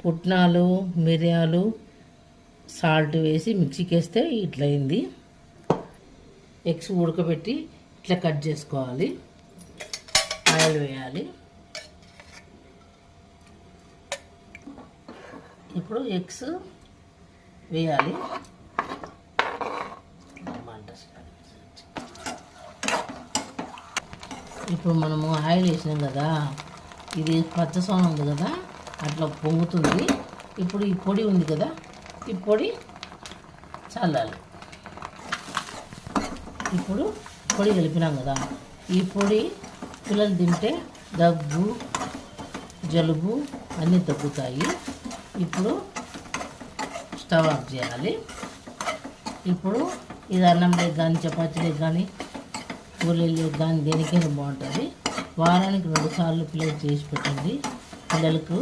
పుట్నాలు, మిరియాలు, సాల్ట్ వేసి మిక్సీకి వేస్తే ఇట్లా అయింది. ఎగ్స్ ఉడకబెట్టి ఇట్లా కట్ చేసుకోవాలి. ఆయిల్ వేయాలి. ఇప్పుడు ఎగ్స్ వేయాలి. ఇప్పుడు మనము ఆయిల్ వేసినాం కదా, ఇది పచ్చసోన ఉంది కదా, అట్లా పొంగుతుంది. ఇప్పుడు ఈ పొడి ఉంది కదా, ఈ పొడి చల్లాలి. ఇప్పుడు పొడి కలిపినాం కదా, ఈ పొడి పిల్లలు తింటే దగ్గు, జలుబు అన్నీ తగ్గుతాయి. ఇప్పుడు స్టవ్ ఆఫ్ చేయాలి. ఇప్పుడు ఇది అన్నంలోకి కానీ, చపాతీలోకి కానీ, పూరీలోకి కానీ దేనికైనా బాగుంటుంది. వారానికి 2 సార్లు పిల్లలు చేసి పెట్టండి. పిల్లలకు